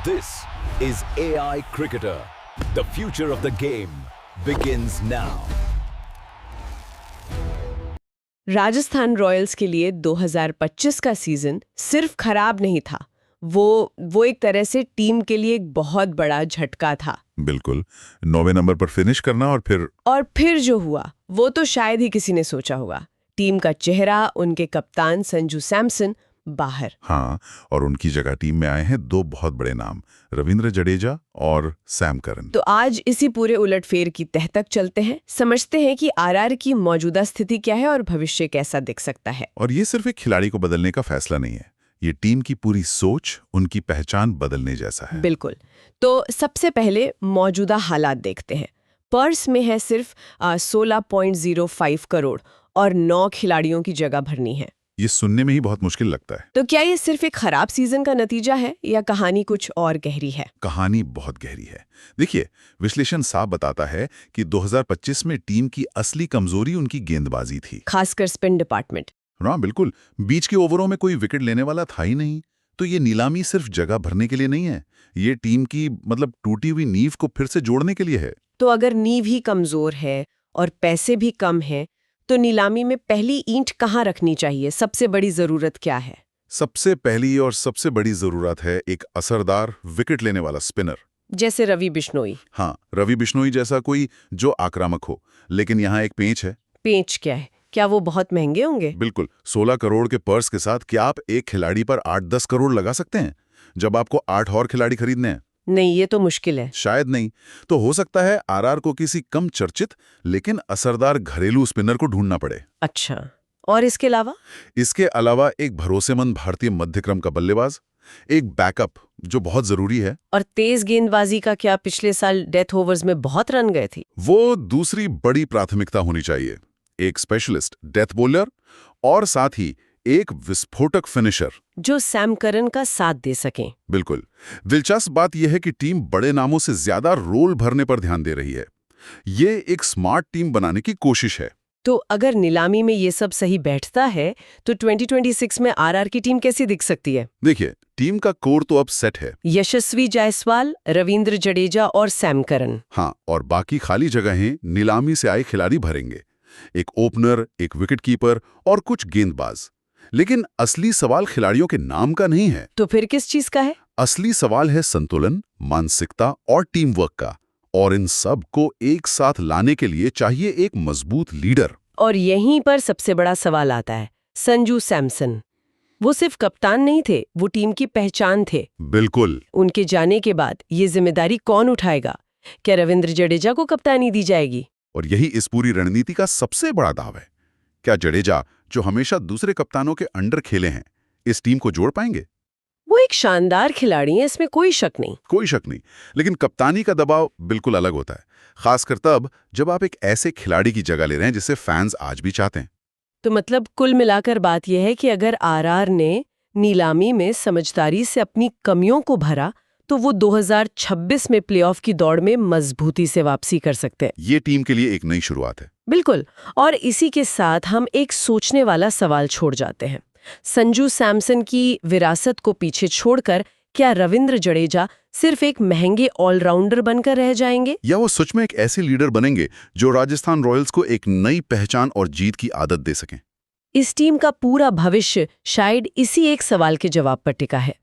This is AI Cricketer. The future of the game begins now. Rajasthan Royals के लिए 2025 का season सिर्फ खराब नहीं था, वो एक तरह से टीम के लिए एक बहुत बड़ा झटका था। बिल्कुल, 9वें नंबर पर फिनिश करना और फिर जो हुआ वो तो शायद ही किसी ने सोचा होगा। टीम का चेहरा, उनके कप्तान संजू सैमसन बाहर। हाँ, और उनकी जगह टीम में आए हैं दो बहुत बड़े नाम, रविंद्र जडेजा और सैम करन। तो आज इसी पूरे उलटफेर की तह तक चलते हैं, समझते हैं कि आरआर की मौजूदा स्थिति क्या है और भविष्य कैसा दिख सकता है। और ये सिर्फ एक खिलाड़ी को बदलने का फैसला नहीं है, ये टीम की पूरी सोच, उनकी पहचान बदलने जैसा है। बिल्कुल। तो सबसे पहले मौजूदा हालात देखते हैं। पर्स में है सिर्फ 16.05 करोड़ और 9 खिलाड़ियों की जगह भरनी है। ये सुनने में ही बहुत मुश्किल लगता है। तो क्या ये सिर्फ एक खराब सीजन का नतीजा है या कहानी कुछ और गहरी है? कहानी बहुत गहरी है। देखिए, विश्लेषण साफ बताता है कि 2025 में टीम की असली कमजोरी उनकी गेंदबाजी थी, खासकर स्पिन डिपार्टमेंट। हाँ बिल्कुल, बीच के ओवरों में कोई विकेट लेने वाला था ही नहीं। तो ये नीलामी सिर्फ जगह भरने के लिए नहीं है, ये टीम की टूटी हुई नींव को फिर से जोड़ने के लिए है। तो अगर नींव ही कमजोर है और पैसे भी कम हैं, तो नीलामी में पहली ईंट कहाँ रखनी चाहिए? सबसे बड़ी जरूरत क्या है? सबसे पहली और सबसे बड़ी जरूरत है एक असरदार विकेट लेने वाला स्पिनर, जैसे रवि बिश्नोई। हाँ, रवि बिश्नोई जैसा कोई जो आक्रामक हो। लेकिन यहाँ एक पेंच है। पेंच क्या है? क्या वो बहुत महंगे होंगे? बिल्कुल, 16 करोड़ के पर्स के साथ क्या आप एक खिलाड़ी पर 8-10 करोड़ लगा सकते हैं जब आपको 8 और खिलाड़ी खरीदने हैं? नहीं, ये तो मुश्किल है। शायद नहीं। तो हो सकता है आरआर को किसी कम चर्चित लेकिन असरदार घरेलू स्पिनर को ढूंढना पड़े। अच्छा, और इसके अलावा? इसके अलावा एक भरोसेमंद भारतीय मध्यक्रम का बल्लेबाज, एक बैकअप जो बहुत जरूरी है। और तेज गेंदबाजी का क्या? पिछले साल डेथ ओवर्स में बहुत रन गए थे। वो दूसरी बड़ी प्राथमिकता होनी चाहिए। एक स्पेशलिस्ट डेथ बॉलर और साथ ही एक विस्फोटक फिनिशर जो सैम करन का साथ दे सकें। बिल्कुल। दिलचस्प बात यह है कि टीम बड़े नामों से ज्यादा रोल भरने पर ध्यान दे रही है। ये एक स्मार्ट टीम बनाने की कोशिश है। तो अगर नीलामी में ये सब सही बैठता है तो 2026 में आरआर की टीम कैसी दिख सकती है? देखिए, टीम का कोर तो अब सेट है। यशस्वी जायसवाल, रविंद्र जडेजा और सैम करन। हाँ, और बाकी खाली जगहें नीलामी से आए खिलाड़ी भरेंगे। एक ओपनर, एक विकेटकीपर और कुछ गेंदबाज। लेकिन असली सवाल खिलाड़ियों के नाम का नहीं है। तो फिर किस चीज का है? असली सवाल है संतुलन, मानसिकता और टीम वर्क का। और इन सब को एक साथ लाने के लिए चाहिए एक मजबूत लीडर। और यहीं पर सबसे बड़ा सवाल आता है, संजू सैमसन। वो सिर्फ कप्तान नहीं थे, वो टीम की पहचान थे। बिल्कुल। उनके जाने के बाद ये जिम्मेदारी कौन उठाएगा? क्या रविंद्र जडेजा को कप्तानी दी जाएगी? और यही इस पूरी रणनीति का सबसे बड़ा दाव है। क्या जडेजा, जो हमेशा दूसरे कप्तानों के अंडर खेले हैं, इस टीम को जोड़ पाएंगे? वो एक शानदार खिलाड़ी है, इसमें कोई शक नहीं। कोई शक नहीं। लेकिन कप्तानी का दबाव बिल्कुल अलग होता है, खासकर तब जब आप एक ऐसे खिलाड़ी की जगह ले रहे हैं जिसे फैंस आज भी चाहते हैं। तो मतलब कुल मिलाकर बात यह है कि अगर आरआर ने नीलामी में समझदारी से अपनी कमियों को भरा तो वो 2026 में प्लेऑफ की दौड़ में मजबूती से वापसी कर सकते हैं। ये टीम के लिए एक नई शुरुआत है। बिल्कुल। और इसी के साथ हम एक सोचने वाला सवाल छोड़ जाते हैं। संजू सैमसन की विरासत को पीछे छोड़कर क्या रविंद्र जडेजा सिर्फ एक महंगे ऑलराउंडर बनकर रह जाएंगे, या वो सच में एक ऐसे लीडर बनेंगे जो राजस्थान रॉयल्स को एक नई पहचान और जीत की आदत दे सकें? इस टीम का पूरा भविष्य शायद इसी एक सवाल के जवाब पर टिका है।